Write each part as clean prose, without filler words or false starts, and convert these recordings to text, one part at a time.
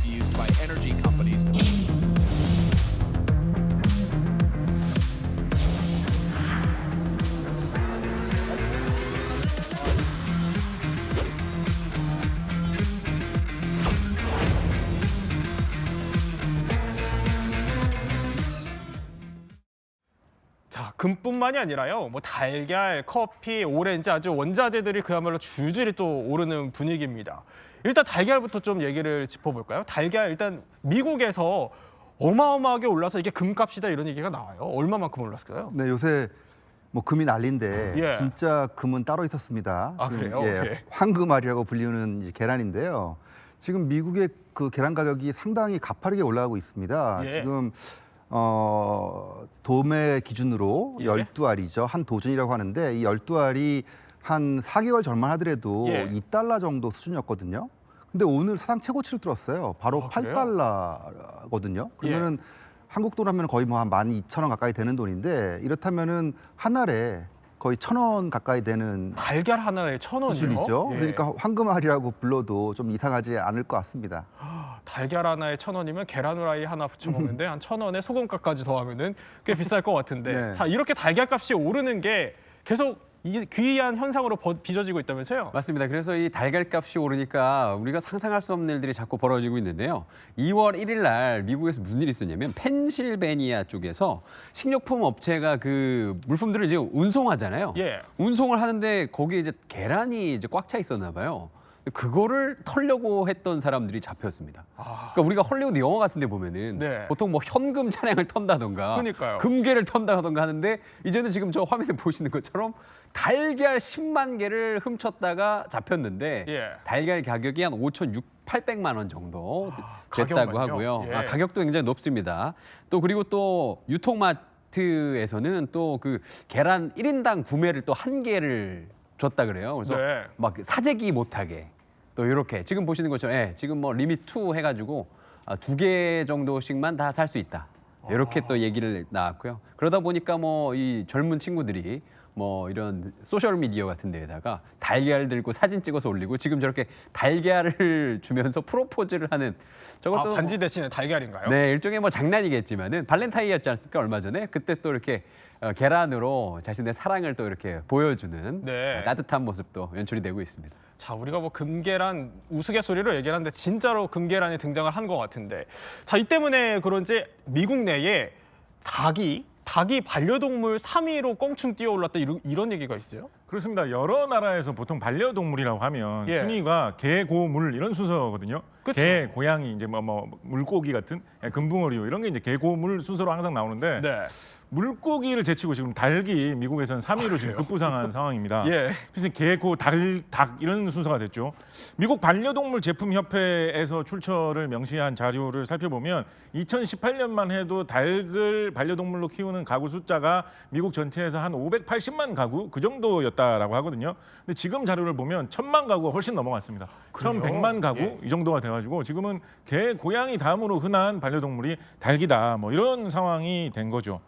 used by energy companies. 자, 금뿐만이 아니라요. 뭐 달걀, 커피, 오렌지 아주 원자재들이 그야말로 줄줄이 또 오르는 분위기입니다. 일단 달걀부터 좀 얘기를 짚어볼까요? 달걀 일단 미국에서 어마어마하게 올라서 이게 금값이다 이런 얘기가 나와요. 얼마만큼 올랐을까요? 네, 요새 뭐 금이 난리인데 예. 진짜 금은 따로 있었습니다. 아, 그래요? 예, 예. 황금알이라고 불리는 이제 계란인데요. 지금 미국의 그 계란 가격이 상당히 가파르게 올라가고 있습니다. 예. 지금 도매 기준으로 예. 12알이죠. 한 도전이라고 하는데 이 12알이 한 4개월 전만 하더라도 예. 2달러 정도 수준이었거든요. 근데 오늘 사상 최고치를 뚫었어요. 바로 아, 그래요? 8달러거든요. 그러면은 한국 돈 하면 거의 뭐 한 12,000원 가까이 되는 돈인데 이렇다면은 한 알에 거의 1,000원 가까이 되는 달걀 하나에 1,000원이요? 수준이죠. 그러니까 황금알이라고 불러도 좀 이상하지 않을 것 같습니다. 달걀 하나에 1,000원이면 계란 후라이 하나 부쳐 먹는데 한 1,000원에 소금값까지 더하면은 꽤 비쌀 것 같은데. 네. 자, 이렇게 달걀값이 오르는 게 계속 이게 귀한 현상으로 빚어지고 있다면서요? 맞습니다. 그래서 이 달걀값이 오르니까 우리가 상상할 수 없는 일들이 자꾸 벌어지고 있는데요. 2월 1일 날 미국에서 무슨 일이 있었냐면 펜실베니아 쪽에서 식료품 업체가 그 물품들을 이제 운송하잖아요. 예. 운송을 하는데 거기에 이제 계란이 이제 꽉 차 있었나 봐요. 그거를 털려고 했던 사람들이 잡혔습니다. 그러니까 우리가 헐리우드 영화 같은 데 보면은 네. 보통 뭐 현금 차량을 턴다던가 그러니까요. 금괴를 턴다던가 하는데 이제는 지금 저 화면에 보시는 것처럼 달걀 10만 개를 훔쳤다가 잡혔는데 예. 달걀 가격이 한 5,800만 원 정도 됐다고 가격만요? 하고요. 예. 가격도 굉장히 높습니다. 또 그리고 또 유통마트에서는 또 그 계란 1인당 구매를 또 한 개를 줬다 그래요. 그래서 네. 막 사재기 못하게 또 이렇게 지금 보시는 것처럼 지금 뭐 리밋 2 해가지고 2개 정도씩만 다 살 수 있다. 이렇게 또 얘기를 나왔고요. 그러다 보니까 뭐 이 젊은 친구들이 뭐 이런 소셜 미디어 같은 데에다가 달걀 들고 사진 찍어서 올리고 지금 저렇게 달걀을 주면서 프로포즈를 하는 저것도 반지 대신에 달걀인가요? 네, 일종의 뭐 장난이겠지만은 발렌타인이었지 않습니까? 얼마 전에 그때 또 이렇게 계란으로 자신의 사랑을 또 이렇게 보여주는 네. 따뜻한 모습도 연출이 되고 있습니다. 자, 우리가 뭐 금계란 우스갯소리로 얘기를 하는데 진짜로 금계란이 등장을 한 것 같은데, 자, 이 때문에 그런지 미국 내에 닭이 반려동물 3위로 껑충 뛰어올랐다 이런 얘기가 있어요? 그렇습니다. 여러 나라에서 보통 반려동물이라고 하면 예. 순위가 개, 고, 물 이런 순서거든요. 그쵸. 개, 고양이, 이제 뭐 물고기 같은 금붕어류 이런 게 이제 개, 고, 물 순서로 항상 나오는데 네. 물고기를 제치고 지금 닭이 미국에서는 3위로 지금 급부상한 상황입니다. 예. 그래서 개, 고, 닭 이런 순서가 됐죠. 미국 반려동물 제품 협회에서 출처를 명시한 자료를 살펴보면 2018년만 해도 닭을 반려동물로 키우는 가구 숫자가 미국 전체에서 한 580만 가구 그 정도였다라고 하거든요. 근데 지금 자료를 보면 1,000만 가구가 훨씬 넘어갔습니다. 그래요? 1,100만 가구 예. 이 정도가 돼가지고 지금은 개, 고양이 다음으로 흔한 반려동물이 닭이다. 뭐 이런 상황이 된 거죠.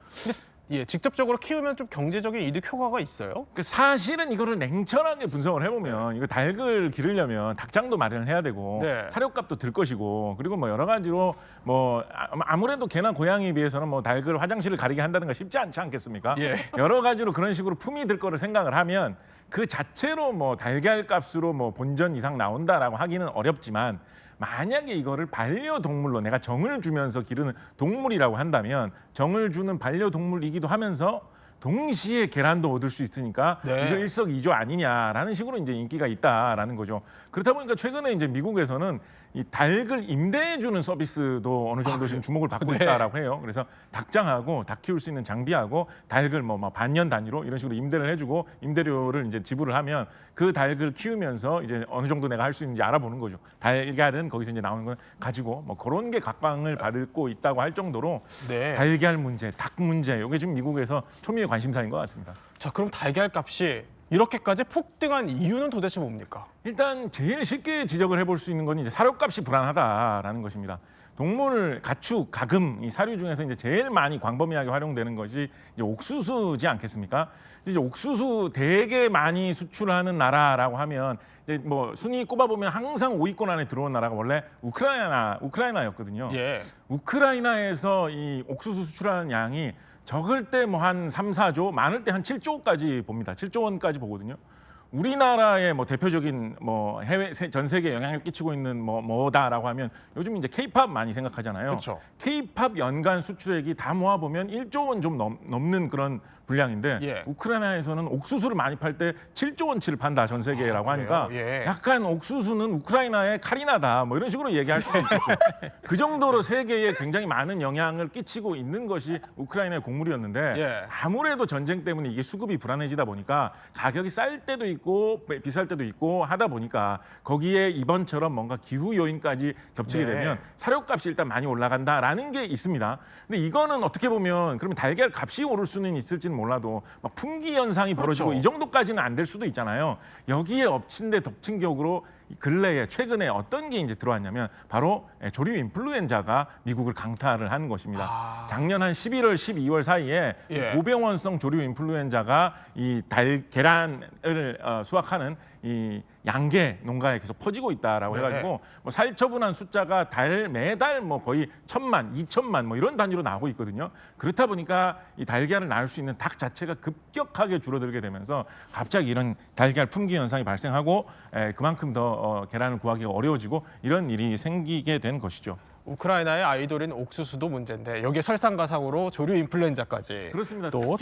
예, 직접적으로 키우면 좀 경제적인 이득 효과가 있어요? 그 사실은 이거를 냉철하게 분석을 해보면 이거 닭을 기르려면 닭장도 마련을 해야 되고 네. 사료값도 들 것이고 그리고 뭐 여러 가지로 뭐 아무래도 개나 고양이에 비해서는 뭐 닭을 화장실을 가리게 한다든가 쉽지 않지 않겠습니까? 예. 여러 가지로 그런 식으로 품이 들 거를 생각을 하면 그 자체로 뭐 달걀 값으로 뭐 본전 이상 나온다라고 하기는 어렵지만 만약에 이거를 반려동물로 내가 정을 주면서 기르는 동물이라고 한다면 정을 주는 반려동물이기도 하면서 동시에 계란도 얻을 수 있으니까 네. 이거 일석이조 아니냐라는 식으로 이제 인기가 있다라는 거죠. 그렇다 보니까 최근에 이제 미국에서는 이 닭을 임대해주는 서비스도 어느 정도 지금 주목을 받고 네. 있다라고 해요. 그래서 닭장하고 닭 키울 수 있는 장비하고 닭을 뭐 반년 단위로 이런 식으로 임대를 해주고 임대료를 이제 지불을 하면 그 닭을 키우면서 이제 어느 정도 내가 할 수 있는지 알아보는 거죠. 달걀은 거기서 이제 나오는 건 가지고 뭐 그런 게 각광을 받고 있다고 할 정도로 네. 달걀 문제, 닭 문제 이게 지금 미국에서 초미의 관심사인 것 같습니다. 자, 그럼 달걀 값이 이렇게까지 폭등한 이유는 도대체 뭡니까? 일단 제일 쉽게 지적을 해볼 수 있는 건 이제 사료값이 불안하다라는 것입니다. 동물 가축, 가금 이 사료 중에서 이제 제일 많이 광범위하게 활용되는 것이 이제 옥수수지 않겠습니까? 이제 옥수수 되게 많이 수출하는 나라라고 하면 이제 뭐 순위 꼽아보면 항상 5위권 안에 들어온 나라가 원래 우크라이나였거든요. 예. 우크라이나에서 이 옥수수 수출하는 양이 적을 때 뭐 한 3, 4조, 많을 때 한 7조까지 봅니다. 7조 원까지 보거든요. 우리나라의 뭐 대표적인 뭐 해외 전 세계에 영향을 끼치고 있는 뭐다라고 하면 요즘 이제 K-팝 많이 생각하잖아요. 그렇죠. K-팝 연간 수출액이 다 모아 보면 1조 원 좀 넘는 그런 분량인데 예. 우크라이나에서는 옥수수를 많이 팔 때 7조 원치를 판다 전 세계라고 하니까 그래요? 예. 약간 옥수수는 우크라이나의 카리나다 뭐 이런 식으로 얘기할 수도 있겠죠. 그 정도로 세계에 굉장히 많은 영향을 끼치고 있는 것이 우크라이나의 곡물이었는데 예. 아무래도 전쟁 때문에 이게 수급이 불안해지다 보니까 가격이 쌀 때도 있고 비쌀 때도 있고 하다 보니까 거기에 이번처럼 뭔가 기후 요인까지 겹치게 네. 되면 사료값이 일단 많이 올라간다라는 게 있습니다. 근데 이거는 어떻게 보면 그러면 달걀 값이 오를 수는 있을지는 몰라도 막 품귀 현상이 벌어지고 그렇죠. 이 정도까지는 안 될 수도 있잖아요. 여기에 엎친 데 덮친 격으로 근래에 최근에 어떤 게 이제 들어왔냐면 바로 조류 인플루엔자가 미국을 강타를 한 것입니다. 작년 한 11월, 12월 사이에 예. 고병원성 조류 인플루엔자가 이 계란을 수확하는 이 양계 농가에 계속 퍼지고 있다라고 네. 해가지고 뭐 살처분한 숫자가 매달 뭐 거의 1,000만, 2,000만 뭐 이런 단위로 나오고 있거든요. 그렇다 보니까 이 달걀을 낳을 수 있는 닭 자체가 급격하게 줄어들게 되면서 갑자기 이런 달걀 품귀 현상이 발생하고 그만큼 더 계란을 구하기가 어려워지고 이런 일이 생기게 된 것이죠. 우크라이나의 아이돌인 옥수수도 문제인데 여기에 설상가상으로 조류 인플루엔자까지 그렇습니다. 또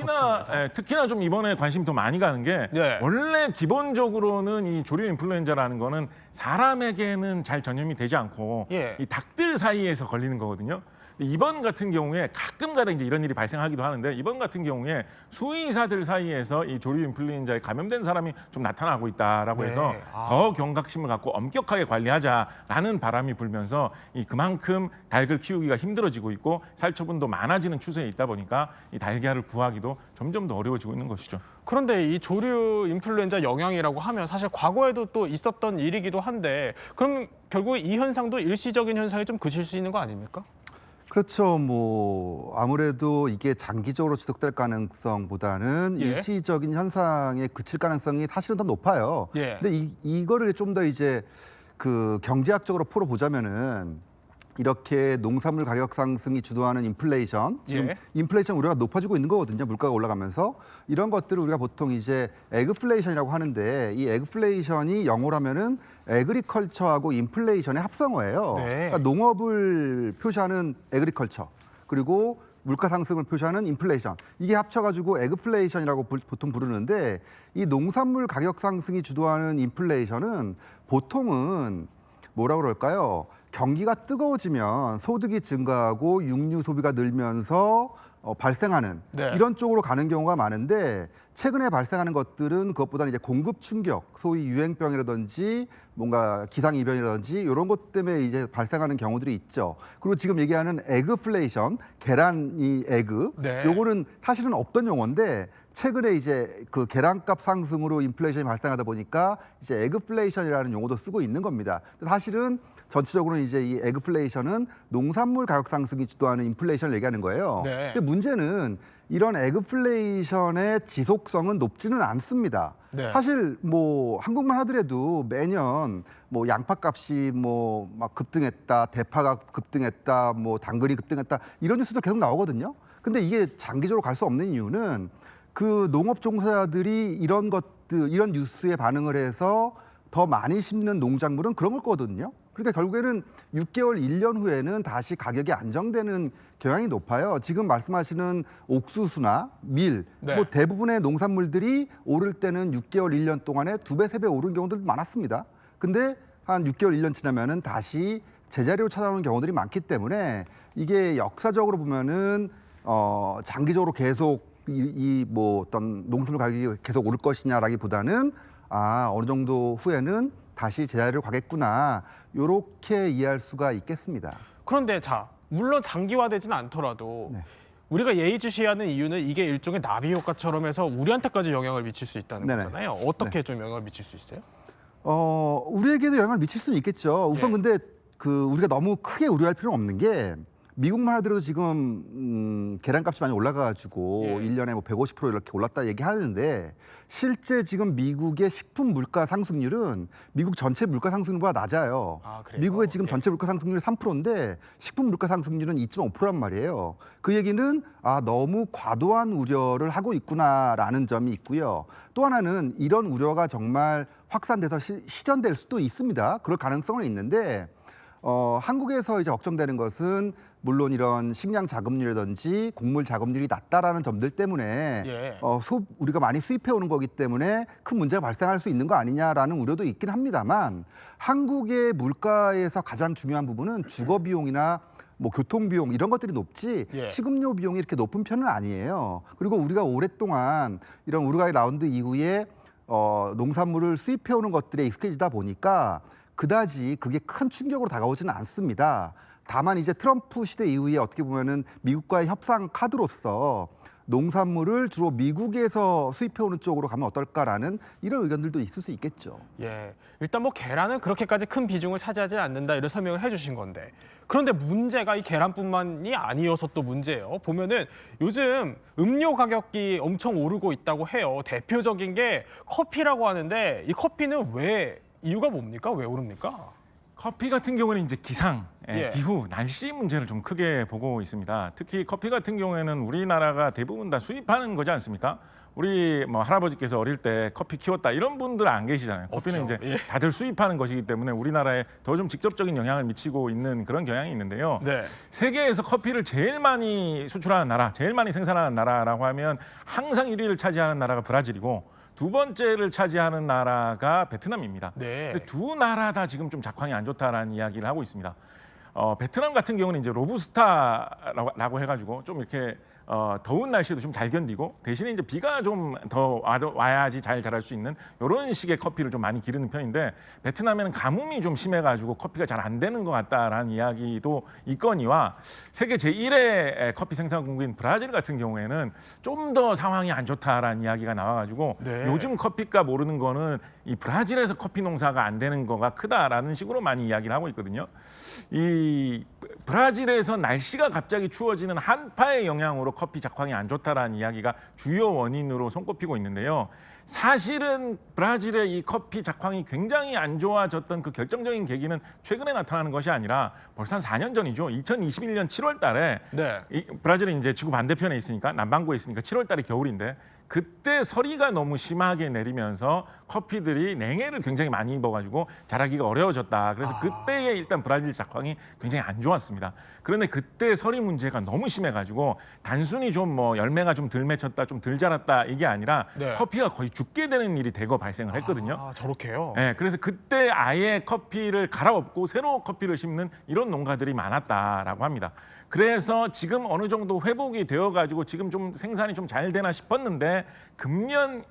특히나 좀 이번에 관심이 더 많이 가는 게 네. 원래 기본적으로는 이 조류 인플루엔자라는 거는 사람에게는 잘 전염이 되지 않고 예. 이 닭들 사이에서 걸리는 거거든요. 이번 같은 경우에 가끔가다 이제 이런 일이 발생하기도 하는데 이번 같은 경우에 수의사들 사이에서 이 조류 인플루엔자에 감염된 사람이 좀 나타나고 있다라고 네. 해서 더 경각심을 갖고 엄격하게 관리하자라는 바람이 불면서 이 그만큼 닭을 키우기가 힘들어지고 있고 살처분도 많아지는 추세에 있다 보니까 이 달걀을 구하기도 점점 더 어려워지고 있는 것이죠. 그런데 이 조류 인플루엔자 영향이라고 하면 사실 과거에도 또 있었던 일이기도 한데 그럼 결국 이 현상도 일시적인 현상이 좀 그칠 수 있는 거 아닙니까? 그렇죠. 뭐 아무래도 이게 장기적으로 지속될 가능성보다는 예. 일시적인 현상에 그칠 가능성이 사실은 더 높아요. 예. 근데 이거를 좀 더 이제 그 경제학적으로 풀어보자면은 이렇게 농산물 가격 상승이 주도하는 인플레이션, 지금 예. 인플레이션 우려가 높아지고 있는 거거든요. 물가가 올라가면서 이런 것들을 우리가 보통 이제 에그플레이션이라고 하는데 이 에그플레이션이 영어로 하면은 에그리컬처하고 인플레이션의 합성어예요. 네. 그러니까 농업을 표시하는 에그리컬처 그리고 물가 상승을 표시하는 인플레이션 이게 합쳐가지고 에그플레이션이라고 보통 부르는데 이 농산물 가격 상승이 주도하는 인플레이션은 보통은 뭐라고 그럴까요? 경기가 뜨거워지면 소득이 증가하고 육류 소비가 늘면서 발생하는 네. 이런 쪽으로 가는 경우가 많은데 최근에 발생하는 것들은 그것보다는 이제 공급 충격, 소위 유행병이라든지 뭔가 기상이변이라든지 이런 것 때문에 이제 발생하는 경우들이 있죠. 그리고 지금 얘기하는 에그플레이션, 계란이 에그, 네. 요거는 사실은 없던 용어인데 최근에 이제 그 계란값 상승으로 인플레이션이 발생하다 보니까 이제 에그플레이션이라는 용어도 쓰고 있는 겁니다. 사실은 전체적으로는 이제 이 에그플레이션은 농산물 가격 상승이 주도하는 인플레이션을 얘기하는 거예요. 네. 근데 문제는 이런 에그플레이션의 지속성은 높지는 않습니다. 네. 사실 뭐 한국만 하더라도 매년 뭐 양파값이 뭐 막 급등했다, 대파가 급등했다, 뭐 당근이 급등했다 이런 뉴스도 계속 나오거든요. 근데 이게 장기적으로 갈 수 없는 이유는 그 농업 종사자들이 이런 것들, 이런 뉴스에 반응을 해서 더 많이 심는 농작물은 그런 거거든요. 그러니까 결국에는 6개월, 1년 후에는 다시 가격이 안정되는 경향이 높아요. 지금 말씀하시는 옥수수나 밀, 네. 뭐 대부분의 농산물들이 오를 때는 6개월, 1년 동안에 2배, 3배 오른 경우들도 많았습니다. 근데 한 6개월, 1년 지나면은 다시 제자리로 찾아오는 경우들이 많기 때문에 이게 역사적으로 보면은 장기적으로 계속 이 뭐 어떤 농산물 가격이 계속 오를 것이냐라기보다는 어느 정도 후에는 다시 제자리로 가겠구나 이렇게 이해할 수가 있겠습니다. 그런데 자, 물론 장기화되지는 않더라도 네. 우리가 예의주시하는 이유는 이게 일종의 나비 효과처럼 해서 우리한테까지 영향을 미칠 수 있다는 네네. 거잖아요. 어떻게 좀 영향을 미칠 수 있어요? 우리에게도 영향을 미칠 수는 있겠죠. 우선 예. 근데 우리가 너무 크게 우려할 필요는 없는 게 미국만 하더라도 지금 계란값이 많이 올라가가지고 예. 1년에 뭐 150% 이렇게 올랐다 얘기하는데 실제 지금 미국의 식품 물가 상승률은 미국 전체 물가 상승률보다 낮아요. 아, 그래요? 미국의 지금 예. 전체 물가 상승률이 3%인데 식품 물가 상승률은 2.5%란 말이에요. 그 얘기는 너무 과도한 우려를 하고 있구나라는 점이 있고요. 또 하나는 이런 우려가 정말 확산돼서 실현될 수도 있습니다. 그럴 가능성은 있는데 한국에서 이제 걱정되는 것은 물론 이런 식량 자급률이라든지 곡물 자급률이 낮다라는 점들 때문에 예. 우리가 많이 수입해 오는 거기 때문에 큰 문제가 발생할 수 있는 거 아니냐라는 우려도 있긴 합니다만 한국의 물가에서 가장 중요한 부분은 주거 비용이나 뭐 교통 비용 이런 것들이 높지 예. 식음료 비용이 이렇게 높은 편은 아니에요. 그리고 우리가 오랫동안 이런 우루과이 라운드 이후에 농산물을 수입해 오는 것들에 익숙해지다 보니까 그다지 그게 큰 충격으로 다가오지는 않습니다. 다만 이제 트럼프 시대 이후에 어떻게 보면은 미국과의 협상 카드로서 농산물을 주로 미국에서 수입해오는 쪽으로 가면 어떨까라는 이런 의견들도 있을 수 있겠죠. 예, 일단 뭐 계란은 그렇게까지 큰 비중을 차지하지 않는다 이런 설명을 해주신 건데 그런데 문제가 이 계란뿐만이 아니어서 또 문제예요. 보면은 요즘 음료 가격이 엄청 오르고 있다고 해요. 대표적인 게 커피라고 하는데 이 커피는 왜 이유가 뭡니까? 왜 오릅니까? 커피 같은 경우는 이제 기상, 예. 기후, 날씨 문제를 좀 크게 보고 있습니다. 특히 커피 같은 경우에는 우리나라가 대부분 다 수입하는 거지 않습니까? 우리 뭐 할아버지께서 어릴 때 커피 키웠다 이런 분들 안 계시잖아요. 커피는 없죠. 이제 예. 다들 수입하는 것이기 때문에 우리나라에 더 좀 직접적인 영향을 미치고 있는 그런 경향이 있는데요. 네. 세계에서 커피를 제일 많이 수출하는 나라, 제일 많이 생산하는 나라라고 하면 항상 1위를 차지하는 나라가 브라질이고 두 번째를 차지하는 나라가 베트남입니다. 네. 근데 두 나라 다 지금 좀 작황이 안 좋다라는 이야기를 하고 있습니다. 베트남 같은 경우는 이제 로부스타라고 해가지고 좀 이렇게 더운 날씨에도 좀 잘 견디고 대신에 이제 비가 좀 더 와야지 잘 자랄 수 있는 이런 식의 커피를 좀 많이 기르는 편인데 베트남에는 가뭄이 좀 심해가지고 커피가 잘 안 되는 것 같다라는 이야기도 있거니와 세계 제1의 커피 생산국인 브라질 같은 경우에는 좀 더 상황이 안 좋다라는 이야기가 나와가지고 네. 요즘 커피값 오르는 거는 이 브라질에서 커피 농사가 안 되는 거가 크다라는 식으로 많이 이야기를 하고 있거든요. 이 브라질에서 날씨가 갑자기 추워지는 한파의 영향으로 커피 작황이 안 좋다라는 이야기가 주요 원인으로 손꼽히고 있는데요. 사실은 브라질의 이 커피 작황이 굉장히 안 좋아졌던 그 결정적인 계기는 최근에 나타나는 것이 아니라 벌써 한 4년 전이죠. 2021년 7월 달에 네. 브라질은 이제 지구 반대편에 있으니까 남반구에 있으니까 7월 달이 겨울인데 그때 서리가 너무 심하게 내리면서 커피들이 냉해를 굉장히 많이 입어가지고 자라기가 어려워졌다. 그래서 그때에 일단 브라질 작황이 굉장히 안 좋았습니다. 그런데 그때 서리 문제가 너무 심해가지고 단순히 좀 뭐 열매가 좀 덜 맺혔다, 좀 덜 자랐다 이게 아니라 네. 커피가 거의 죽게 되는 일이 대거 발생을 했거든요. 아, 저렇게요? 네, 그래서 그때 아예 커피를 갈아엎고 새로 커피를 심는 이런 농가들이 많았다라고 합니다. 그래서 지금 어느 정도 회복이 되어가지고 지금 좀 생산이 좀 잘 되나 싶었는데 금년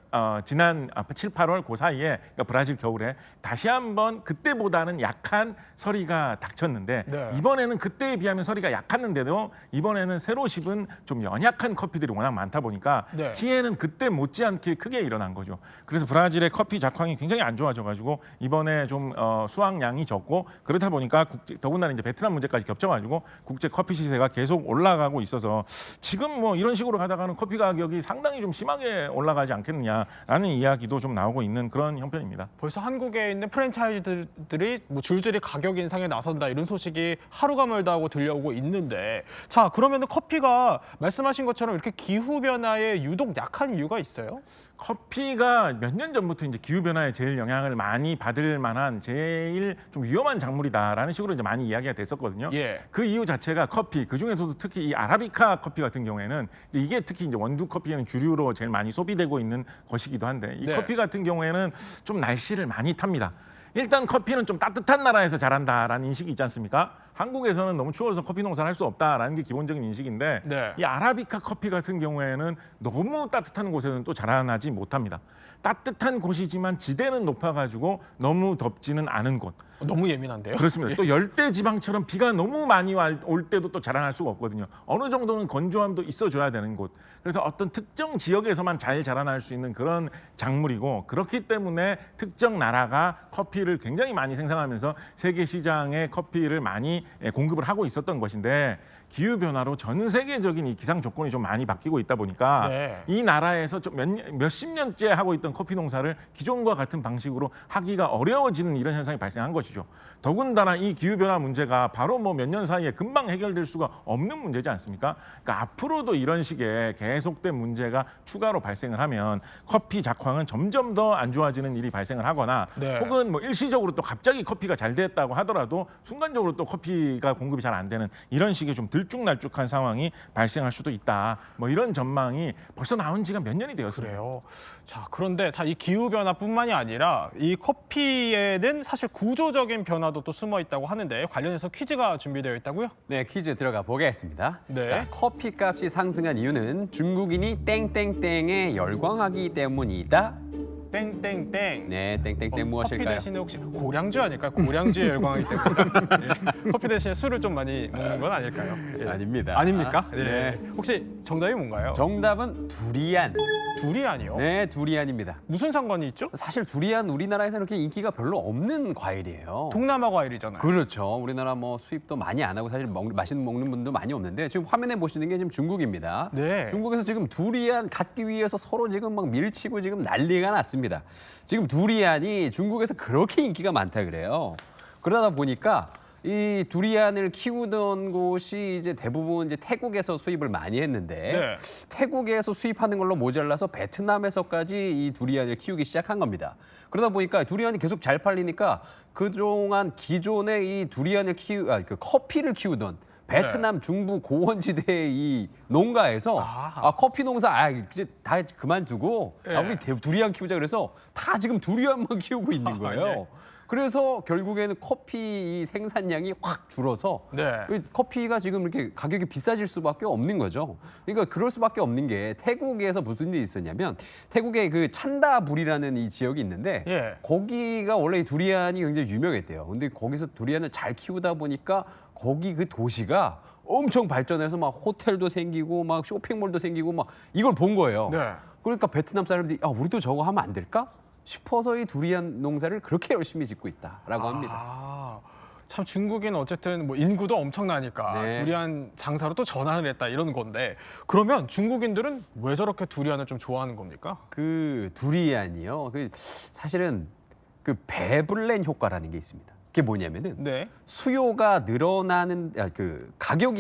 지난 7, 8월 그 사이에 그러니까 브라질 겨울에 다시 한번 그때보다는 약한 서리가 닥쳤는데 네. 이번에는 그때에 비하면 서리가 약했는데도 이번에는 새로 심은 좀 연약한 커피들이 워낙 많다 보니까 네. 피해는 그때 못지않게 크게 일어난 거죠. 그래서 브라질의 커피 작황이 굉장히 안 좋아져가지고 이번에 좀 수확량이 적고 그렇다 보니까 더군다나 이제 베트남 문제까지 겹쳐가지고 국제 커피 시세가 계속 올라가고 있어서 지금 뭐 이런 식으로 가다가는 커피 가격이 상당히 좀 심하게 올라가지 않겠느냐라는 이야기도 좀 나오고 있는 그런 형편입니다. 벌써 한국에 있는 프랜차이즈들이 뭐 줄줄이 가격 인상에 나선다 이런 소식이 하루가 멀다 하고 들려오고 있는데 자 그러면은 커피가 말씀하신 것처럼 이렇게 기후 변화에 유독 약한 이유가 있어요? 커피가 몇 년 전부터 이제 기후 변화에 제일 영향을 많이 받을 만한 제일 좀 위험한 작물이다라는 식으로 이제 많이 이야기가 됐었거든요. 예. 그 이유 자체가 커피 그 중에서도 특히 이 아라비카 커피 같은 경우에는 이게 특히 이제 원두 커피에는 주류로 제일 많이 소비되고 있는 것이기도 한데 이 네. 커피 같은 경우에는 좀 날씨를 많이 탑니다. 일단 커피는 좀 따뜻한 나라에서 자란다라는 인식이 있지 않습니까? 한국에서는 너무 추워서 커피 농사를 할 수 없다라는 게 기본적인 인식인데 네. 이 아라비카 커피 같은 경우에는 너무 따뜻한 곳에는 또 자라나지 못합니다. 따뜻한 곳이지만 지대는 높아가지고 너무 덥지는 않은 곳. 너무 예민한데요. 그렇습니다. 또 열대 지방처럼 비가 너무 많이 올 때도 또 자라날 수가 없거든요. 어느 정도는 건조함도 있어줘야 되는 곳. 그래서 어떤 특정 지역에서만 잘 자라날 수 있는 그런 작물이고 그렇기 때문에 특정 나라가 커피를 굉장히 많이 생산하면서 세계 시장에 커피를 많이 공급을 하고 있었던 것인데 기후 변화로 전 세계적인 이 기상 조건이 좀 많이 바뀌고 있다 보니까 네. 이 나라에서 좀 몇십 년째 하고 있던 커피 농사를 기존과 같은 방식으로 하기가 어려워지는 이런 현상이 발생한 것이죠. 더군다나 이 기후 변화 문제가 바로 뭐 몇 년 사이에 금방 해결될 수가 없는 문제지 않습니까? 그러니까 앞으로도 이런 식의 계속된 문제가 추가로 발생을 하면 커피 작황은 점점 더 안 좋아지는 일이 발생을 하거나 네. 혹은 뭐 일시적으로 또 갑자기 커피가 잘 됐다고 하더라도 순간적으로 또 커피가 공급이 잘 안 되는 이런 식의 좀 들쭉날쭉한 상황이 발생할 수도 있다. 뭐 이런 전망이 벌써 나온 지가 몇 년이 되었습니다. 그래요. 자, 그런데 이 기후 변화뿐만이 아니라 이 커피에는 사실 구조적인 변화도 또 숨어 있다고 하는데 관련해서 퀴즈가 준비되어 있다고요? 네, 퀴즈 들어가 보겠습니다. 네. 자, 커피 값이 상승한 이유는 중국인이 땡땡땡에 열광하기 때문이다. 땡땡땡. 네, 땡땡땡 커피 무엇일까요? 대신에 혹시 고량주 아닐까요? 고량주에 열광하기 때문에 커피 대신에 술을 좀 많이 먹는 건 아닐까요? 예. 아닙니다. 아닙니까? 예. 네. 혹시 정답이 뭔가요? 정답은 두리안. 두리안이요? 네, 두리안입니다. 무슨 상관이 있죠? 사실 두리안 우리나라에서 이렇게 인기가 별로 없는 과일이에요. 동남아 과일이잖아요. 그렇죠. 우리나라 뭐 수입도 많이 안 하고 사실 맛있는 먹는 분도 많이 없는데 지금 화면에 보시는 게 지금 중국입니다. 네. 중국에서 지금 두리안 갖기 위해서 서로 지금 막 밀치고 지금 난리가 났습니다. 지금 두리안이 중국에서 그렇게 인기가 많다 그래요. 그러다 보니까 이 두리안을 키우던 곳이 이제 대부분 이제 태국에서 수입을 많이 했는데 네. 태국에서 수입하는 걸로 모자라서 베트남에서까지 이 두리안을 키우기 시작한 겁니다. 그러다 보니까 두리안이 계속 잘 팔리니까 그동안 기존의 이 두리안을 그 커피를 키우던 베트남 중부 고원지대의 이 농가에서 커피 농사 이제 다 그만두고 예. 우리 두리안 키우자 그래서 다 지금 두리안만 키우고 있는 거예요. 예. 그래서 결국에는 커피 이 생산량이 확 줄어서 네. 이 커피가 지금 이렇게 가격이 비싸질 수밖에 없는 거죠. 그러니까 그럴 수밖에 없는 게 태국에서 무슨 일이 있었냐면 태국에 그 찬다불이라는 이 지역이 있는데 예. 거기가 원래 이 두리안이 굉장히 유명했대요. 근데 거기서 두리안을 잘 키우다 보니까 거기 그 도시가 엄청 발전해서 막 호텔도 생기고 막 쇼핑몰도 생기고 막 이걸 본 거예요. 네. 그러니까 베트남 사람들이 우리도 저거 하면 안 될까 싶어서 이 두리안 농사를 그렇게 열심히 짓고 있다라고 합니다. 아, 참 중국인 어쨌든 뭐 인구도 엄청나니까 네. 두리안 장사로 또 전환을 했다 이런 건데 그러면 중국인들은 왜 저렇게 두리안을 좀 좋아하는 겁니까? 그 두리안이요. 그 사실은 그 배불렌 효과라는 게 있습니다. 그게 뭐냐면은 네. 수요가 늘어나는 그 가격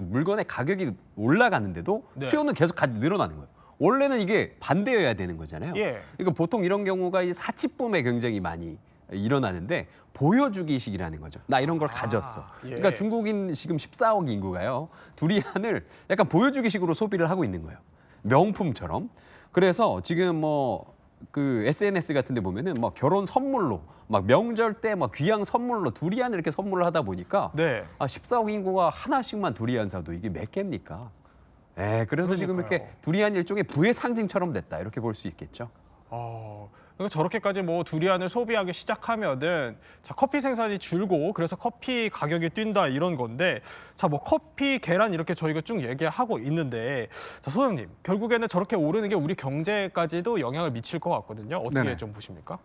물건의 가격이 올라가는데도 네. 수요는 계속 늘어나는 거예요. 원래는 이게 반대여야 되는 거잖아요. 예. 그러니까 보통 이런 경우가 이 사치품에 굉장히 많이 일어나는데 보여주기식이라는 거죠. 나 이런 걸 가졌어. 예. 그러니까 중국인 지금 14억 인구가요. 두리안을 약간 보여주기식으로 소비를 하고 있는 거예요. 명품처럼. 그래서 지금 뭐 그 SNS 같은 데 보면은 뭐 결혼 선물로 막 명절 때 막 귀한 선물로 두리안을 이렇게 선물을 하다 보니까 네. 14억 인구가 하나씩만 두리안 사도 이게 몇 개입니까? 그래서 지금 그러니까요. 이렇게 두리안 일종의 부의 상징처럼 됐다. 이렇게 볼 수 있겠죠. 그러니까 저렇게까지 뭐 두리안을 소비하기 시작하면은 커피 생산이 줄고 그래서 커피 가격이 뛴다 이런 건데 뭐 커피, 계란 이렇게 저희가 쭉 얘기하고 있는데 소장님 결국에는 저렇게 오르는 게 우리 경제까지도 영향을 미칠 것 같거든요. 어떻게 네네. 좀 보십니까?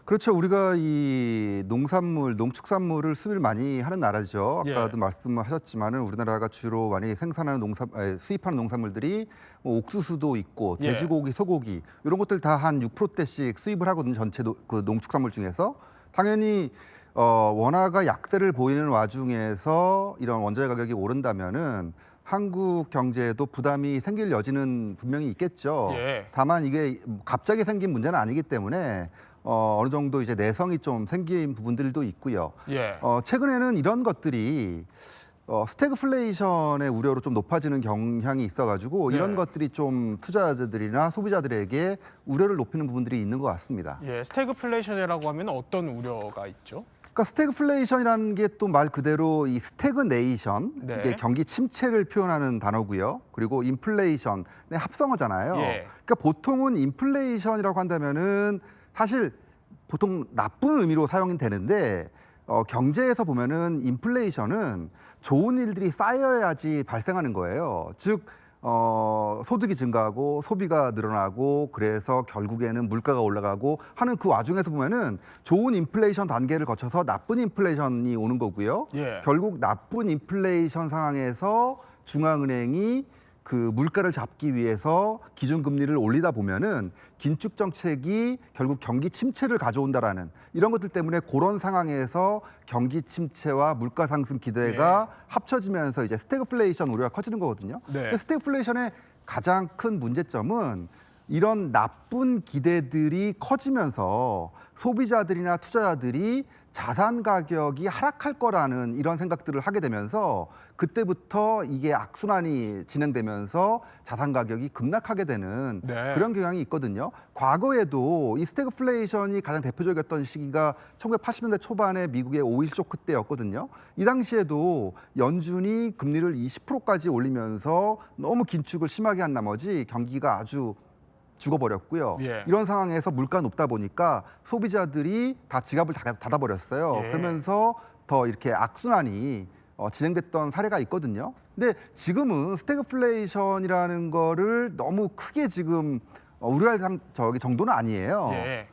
그렇죠. 우리가 이 농산물, 농축산물을 수입을 많이 하는 나라죠. 아까도 예. 말씀하셨지만은 우리나라가 주로 많이 생산하는 수입하는 농산물들이 뭐 옥수수도 있고 예. 돼지고기, 소고기 이런 것들 다 한 6%대씩 수입을 하거든요. 전체 그 농축산물 중에서 당연히 원화가 약세를 보이는 와중에서 이런 원자재 가격이 오른다면은 한국 경제에도 부담이 생길 여지는 분명히 있겠죠. 예. 다만 이게 갑자기 생긴 문제는 아니기 때문에 어느 정도 이제 내성이 좀 생긴 부분들도 있고요. 예. 최근에는 이런 것들이 스태그플레이션의 우려로 좀 높아지는 경향이 있어가지고 이런 네. 것들이 좀 투자자들이나 소비자들에게 우려를 높이는 부분들이 있는 것 같습니다. 예, 스태그플레이션이라고 하면 어떤 우려가 있죠? 그러니까 스태그플레이션이라는 게 또 말 그대로 이 스태그네이션 네. 이게 경기 침체를 표현하는 단어고요. 그리고 인플레이션의 합성어잖아요. 예. 그러니까 보통은 인플레이션이라고 한다면은 사실 보통 나쁜 의미로 사용이 되는데 경제에서 보면은 인플레이션은 좋은 일들이 쌓여야지 발생하는 거예요. 즉 소득이 증가하고 소비가 늘어나고 그래서 결국에는 물가가 올라가고 하는 그 와중에서 보면은 좋은 인플레이션 단계를 거쳐서 나쁜 인플레이션이 오는 거고요. 예. 결국 나쁜 인플레이션 상황에서 중앙은행이 그 물가를 잡기 위해서 기준금리를 올리다 보면은 긴축 정책이 결국 경기 침체를 가져온다라는 이런 것들 때문에 그런 상황에서 경기 침체와 물가 상승 기대가 합쳐지면서 이제 스태그플레이션 우려가 커지는 거거든요. 네. 근데 스태그플레이션의 가장 큰 문제점은 이런 나쁜 기대들이 커지면서 소비자들이나 투자자들이 자산 가격이 하락할 거라는 이런 생각들을 하게 되면서 그때부터 이게 악순환이 진행되면서 자산 가격이 급락하게 되는 네. 그런 경향이 있거든요. 과거에도 이 스태그플레이션이 가장 대표적이었던 시기가 1980년대 초반에 미국의 오일 쇼크 때였거든요. 이 당시에도 연준이 금리를 20%까지 올리면서 너무 긴축을 심하게 한 나머지 경기가 아주 죽어버렸고요. 예. 이런 상황에서 물가가 높다 보니까 소비자들이 다 지갑을 닫아버렸어요. 예. 그러면서 더 이렇게 악순환이 진행됐던 사례가 있거든요. 근데 지금은 스태그플레이션이라는 거를 너무 크게 지금 우려할 정도는 아니에요. 예.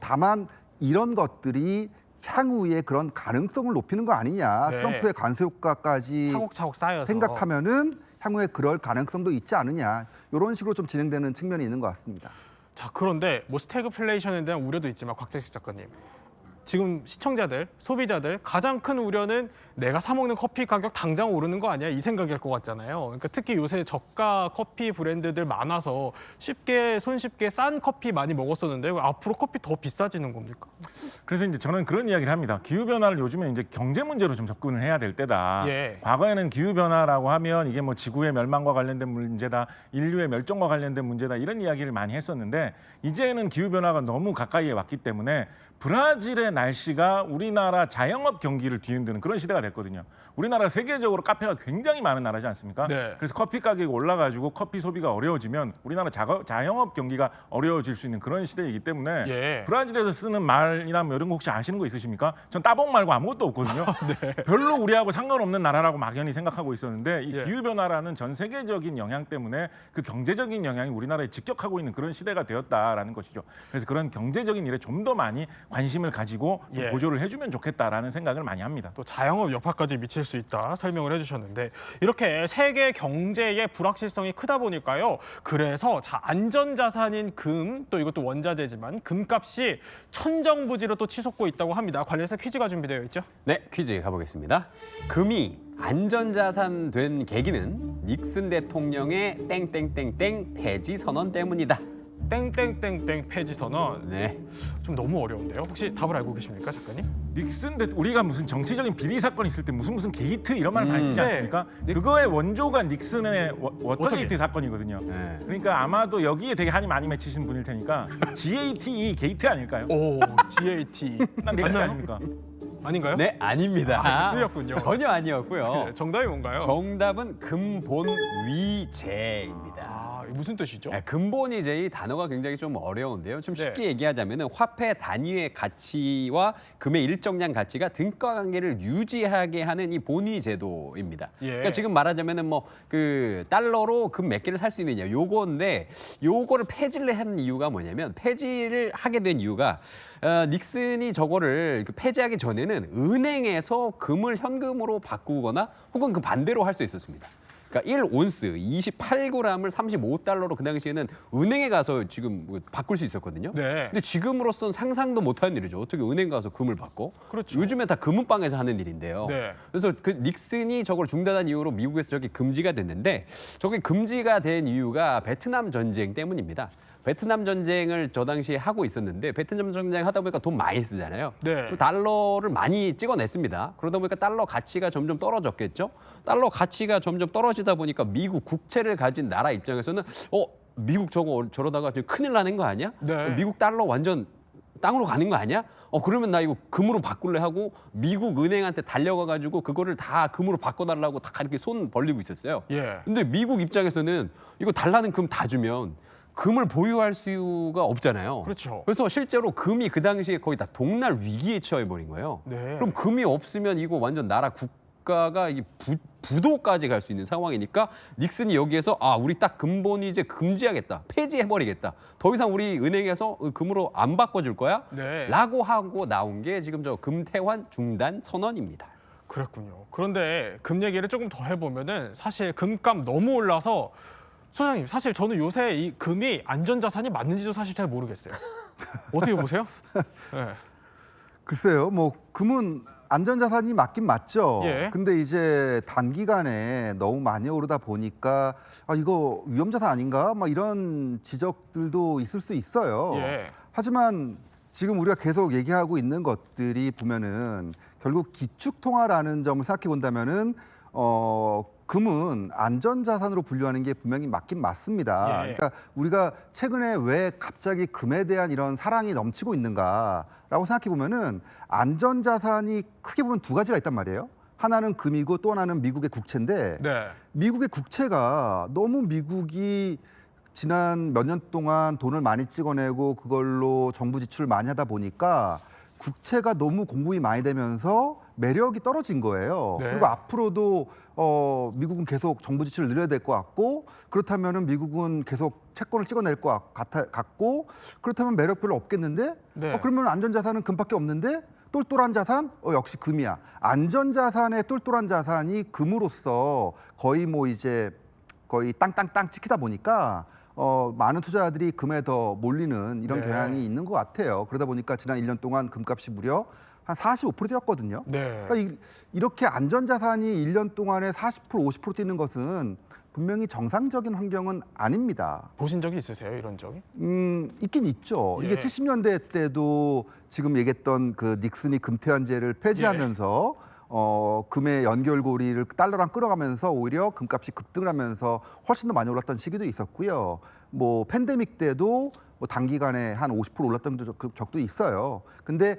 다만 이런 것들이 향후에 그런 가능성을 높이는 거 아니냐. 네. 트럼프의 관세 효과까지 차곡차곡 쌓여서 생각하면은 향후에 그럴 가능성도 있지 않느냐. 이런 식으로 좀 진행되는 측면이 있는 것 같습니다. 자, 그런데 뭐 스태그플레이션에 대한 우려도 있지만 곽재식 작가님, 지금 시청자들, 소비자들 가장 큰 우려는 내가 사 먹는 커피 가격 당장 오르는 거 아니야? 이 생각일 것 같잖아요. 그러니까 특히 요새 저가 커피 브랜드들 많아서 손쉽게 싼 커피 많이 먹었었는데 앞으로 커피 더 비싸지는 겁니까? 그래서 이제 저는 그런 이야기를 합니다. 기후 변화를 요즘에 이제 경제 문제로 좀 접근을 해야 될 때다. 예. 과거에는 기후 변화라고 하면 이게 뭐 지구의 멸망과 관련된 문제다, 인류의 멸종과 관련된 문제다 이런 이야기를 많이 했었는데 이제는 기후 변화가 너무 가까이에 왔기 때문에 브라질의 날씨가 우리나라 자영업 경기를 뒤흔드는 그런 시대가 됐거든요. 우리나라 세계적으로 카페가 굉장히 많은 나라지 않습니까? 네. 그래서 커피 가격이 올라가지고 커피 소비가 어려워지면 우리나라 자영업 경기가 어려워질 수 있는 그런 시대이기 때문에 예. 브라질에서 쓰는 말이나 뭐 이런 거 혹시 아시는 거 있으십니까? 전 따봉 말고 아무것도 없거든요. 네. 별로 우리하고 상관없는 나라라고 막연히 생각하고 있었는데 이 예. 기후변화라는 전 세계적인 영향 때문에 그 경제적인 영향이 우리나라에 직격하고 있는 그런 시대가 되었다라는 것이죠. 그래서 그런 경제적인 일에 좀 더 많이 관심을 가지고 좀 예. 보조를 해주면 좋겠다라는 생각을 많이 합니다. 또 자영업 여파까지 미칠 수 있다 설명을 해주셨는데 이렇게 세계 경제의 불확실성이 크다 보니까요. 그래서 안전자산인 금, 또 이것도 원자재지만 금값이 천정부지로 또 치솟고 있다고 합니다. 관련해서 퀴즈가 준비되어 있죠. 네, 퀴즈 가보겠습니다. 금이 안전자산 된 계기는 닉슨 대통령의 땡땡땡땡 폐지 선언 때문이다. 땡땡땡땡 폐지 선언. 네. 좀 너무 어려운데요. 혹시 답을 알고 계십니까, 작가님? 닉슨 우리가 무슨 정치적인 비리 사건 있을 때 무슨 게이트 이런 말 많이 쓰지 네. 않습니까? 그거의 원조가 닉슨의 워터게이트 워터게이트. 사건이거든요. 네. 그러니까 아마도 여기에 되게 한이 많이 맺히신 분일 테니까 GATE 게이트 아닐까요? 오, GAT. 난 게이트 맞나요? 아닙니까? 아닌가요? 네, 아닙니다. 틀렸군요. 전혀 아니었고요. 네, 정답이 뭔가요? 정답은 근본위제입니다. 아, 이게 무슨 뜻이죠? 네, 근본위제 이 단어가 굉장히 좀 어려운데요. 좀 네. 쉽게 얘기하자면은 화폐 단위의 가치와 금의 일정량 가치가 등가 관계를 유지하게 하는 이 본위 제도입니다. 예. 그러니까 지금 말하자면은 뭐 그 달러로 금 몇 개를 살 수 있느냐 요건데 요거를 폐지를 한 이유가 뭐냐면 폐지를 하게 된 이유가 닉슨이 저거를 폐지하기 전에는 은행에서 금을 현금으로 바꾸거나 혹은 그 반대로 할 수 있었습니다. 그러니까 1온스 28g을 35달러로 그 당시에는 은행에 가서 지금 바꿀 수 있었거든요. 네. 근데 지금으로서는 상상도 못하는 일이죠. 어떻게 은행 가서 금을 바꿔? 그렇죠. 요즘에 다 금은방에서 하는 일인데요. 네. 그래서 그 닉슨이 저걸 중단한 이후로 미국에서 저게 금지가 됐는데 저게 금지가 된 이유가 베트남 전쟁 때문입니다. 베트남 전쟁을 저 당시에 하고 있었는데 베트남 전쟁 하다 보니까 돈 많이 쓰잖아요. 네. 달러를 많이 찍어냈습니다. 그러다 보니까 달러 가치가 점점 떨어졌겠죠. 달러 가치가 점점 떨어지다 보니까 미국 국채를 가진 나라 입장에서는 미국 저러다가 지금 큰일 나는 거 아니야? 네. 미국 달러 완전 땅으로 가는 거 아니야? 그러면 나 이거 금으로 바꿀래 하고 미국 은행한테 달려가가지고 그거를 다 금으로 바꿔달라고 다 이렇게 손 벌리고 있었어요. 예. 근데 미국 입장에서는 이거 달라는 금 다 주면 금을 보유할 수가 없잖아요. 그렇죠. 그래서 실제로 금이 그 당시에 거의 다 동날 위기에 처해 버린 거예요. 네. 그럼 금이 없으면 이거 완전 나라 국가가 이게 부도까지 갈 수 있는 상황이니까 닉슨이 여기에서 우리 딱 금본위 이제 금지하겠다, 폐지해버리겠다. 더 이상 우리 은행에서 금으로 안 바꿔줄 거야? 네. 라고 하고 나온 게 지금 저 금태환 중단 선언입니다. 그랬군요. 그런데 금 얘기를 조금 더 해보면은 사실 금값 너무 올라서 소장님, 사실 저는 요새 이 금이 안전자산이 맞는지도 사실 잘 모르겠어요. 어떻게 보세요? 네. 글쎄요, 뭐 금은 안전자산이 맞긴 맞죠. 예. 근데 이제 단기간에 너무 많이 오르다 보니까 이거 위험자산 아닌가? 막 이런 지적들도 있을 수 있어요. 예. 하지만 지금 우리가 계속 얘기하고 있는 것들이 보면은 결국 기축통화라는 점을 생각해 본다면은 금은 안전자산으로 분류하는 게 분명히 맞긴 맞습니다. 예. 그러니까 우리가 최근에 왜 갑자기 금에 대한 이런 사랑이 넘치고 있는가라고 생각해 보면은 안전자산이 크게 보면 두 가지가 있단 말이에요. 하나는 금이고 또 하나는 미국의 국채인데 네. 미국의 국채가 너무 미국이 지난 몇 년 동안 돈을 많이 찍어내고 그걸로 정부 지출을 많이 하다 보니까 국채가 너무 공급이 많이 되면서 매력이 떨어진 거예요. 네. 그리고 앞으로도 미국은 계속 정부 지출을 늘려야 될 것 같고 그렇다면은 미국은 계속 채권을 찍어낼 것 같고 그렇다면 매력 별로 없겠는데 네. 그러면 안전자산은 금밖에 없는데 똘똘한 자산? 역시 금이야. 안전자산의 똘똘한 자산이 금으로서 거의 뭐 이제 거의 땅땅땅 찍히다 보니까 많은 투자자들이 금에 더 몰리는 이런 네. 경향이 있는 것 같아요. 그러다 보니까 지난 1년 동안 금값이 무려 한 45% 뛰었거든요. 네. 그러니까 이렇게 안전자산이 1년 동안에 40% 50% 뛰는 것은 분명히 정상적인 환경은 아닙니다. 보신 적이 있으세요, 이런 적이? 있긴 있죠. 예. 이게 70년대 때도 지금 얘기했던 그 닉슨이 금태환제를 폐지하면서 금의 연결고리를 달러랑 끌어가면서 오히려 금값이 급등을 하면서 훨씬 더 많이 올랐던 시기도 있었고요. 뭐 팬데믹 때도 뭐 단기간에 한 50% 올랐던 적도 있어요. 근데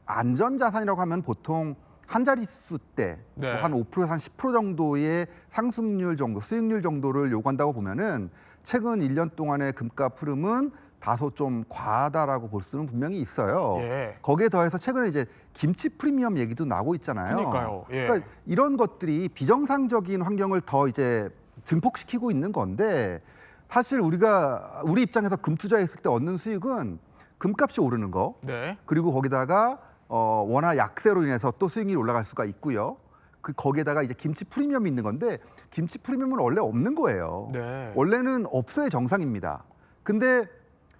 안전자산이라고 하면 보통 한 자릿수 때 네. 한 5%에서 한 10% 정도의 상승률 정도, 수익률 정도를 요구한다고 보면은 최근 1년 동안의 금값 흐름은 다소 좀 과하다라고 볼 수는 분명히 있어요. 예. 거기에 더해서 최근에 이제 김치 프리미엄 얘기도 나오고 있잖아요. 그러니까요. 예. 그러니까 이런 것들이 비정상적인 환경을 더 이제 증폭시키고 있는 건데 사실 우리 입장에서 금 투자했을 때 얻는 수익은 금값이 오르는 거 네. 그리고 거기다가 원화 약세로 인해서 또 수익률이 올라갈 수가 있고요. 거기에다가 이제 김치 프리미엄이 있는 건데 김치 프리미엄은 원래 없는 거예요. 네. 원래는 없어야 정상입니다. 근데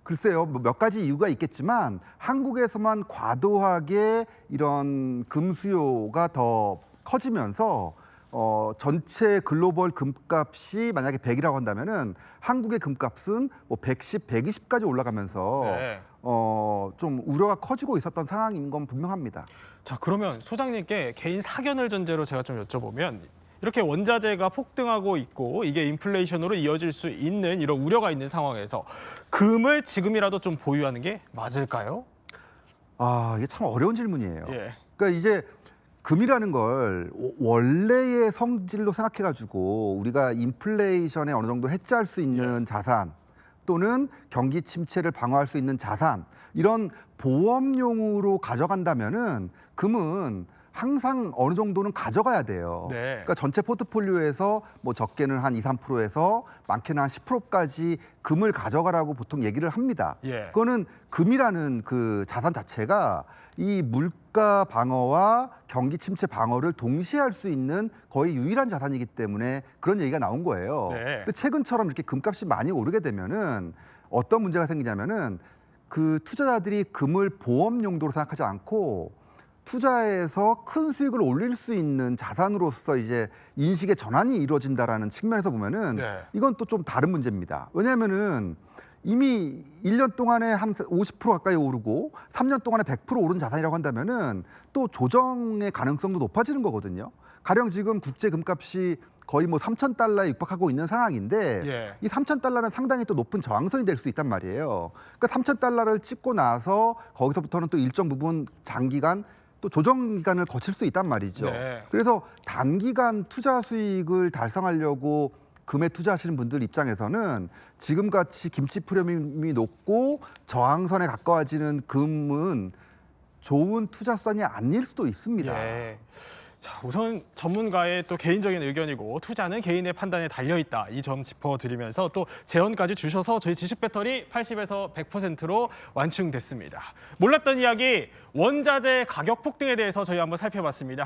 글쎄요, 뭐몇 가지 이유가 있겠지만 한국에서만 과도하게 이런 금 수요가 더 커지면서 전체 글로벌 금값이 만약에 100이라고 한다면은 한국의 금값은 뭐 110, 120까지 올라가면서 네. 좀 우려가 커지고 있었던 상황인 건 분명합니다. 자, 그러면 소장님께 개인 사견을 전제로 제가 좀 여쭤보면 이렇게 원자재가 폭등하고 있고 이게 인플레이션으로 이어질 수 있는 이런 우려가 있는 상황에서 금을 지금이라도 좀 보유하는 게 맞을까요? 이게 참 어려운 질문이에요. 예. 그러니까 이제 금이라는 걸 원래의 성질로 생각해가지고 우리가 인플레이션에 어느 정도 해지할 수 있는 자산 또는 경기 침체를 방어할 수 있는 자산 이런 보험용으로 가져간다면은 금은 항상 어느 정도는 가져가야 돼요. 네. 그러니까 전체 포트폴리오에서 뭐 적게는 한 2, 3%에서 많게는 한 10%까지 금을 가져가라고 보통 얘기를 합니다. 예. 그거는 금이라는 그 자산 자체가 이 물가 방어와 경기 침체 방어를 동시에 할 수 있는 거의 유일한 자산이기 때문에 그런 얘기가 나온 거예요. 네. 근데 최근처럼 이렇게 금값이 많이 오르게 되면은 어떤 문제가 생기냐면은 그 투자자들이 금을 보험 용도로 생각하지 않고 투자해서 큰 수익을 올릴 수 있는 자산으로서 이제 인식의 전환이 이루어진다라는 측면에서 보면은 네. 이건 또 좀 다른 문제입니다. 왜냐하면은 이미 1년 동안에 한 50% 가까이 오르고 3년 동안에 100% 오른 자산이라고 한다면은 또 조정의 가능성도 높아지는 거거든요. 가령 지금 국제 금값이 거의 뭐 3,000달러에 육박하고 있는 상황인데 예. 이 3,000달러는 상당히 또 높은 저항선이 될 수 있단 말이에요. 그러니까 3,000달러를 찍고 나서 거기서부터는 또 일정 부분 장기간 또 조정 기간을 거칠 수 있단 말이죠. 네. 그래서 단기간 투자 수익을 달성하려고 금에 투자하시는 분들 입장에서는 지금같이 김치 프리미엄이 높고 저항선에 가까워지는 금은 좋은 투자 수단이 아닐 수도 있습니다. 예. 자, 우선 전문가의 또 개인적인 의견이고 투자는 개인의 판단에 달려 있다. 이 점 짚어드리면서 또 제언까지 주셔서 저희 지식 배터리 80에서 100%로 완충됐습니다. 몰랐던 이야기 원자재 가격 폭등에 대해서 저희 한번 살펴봤습니다.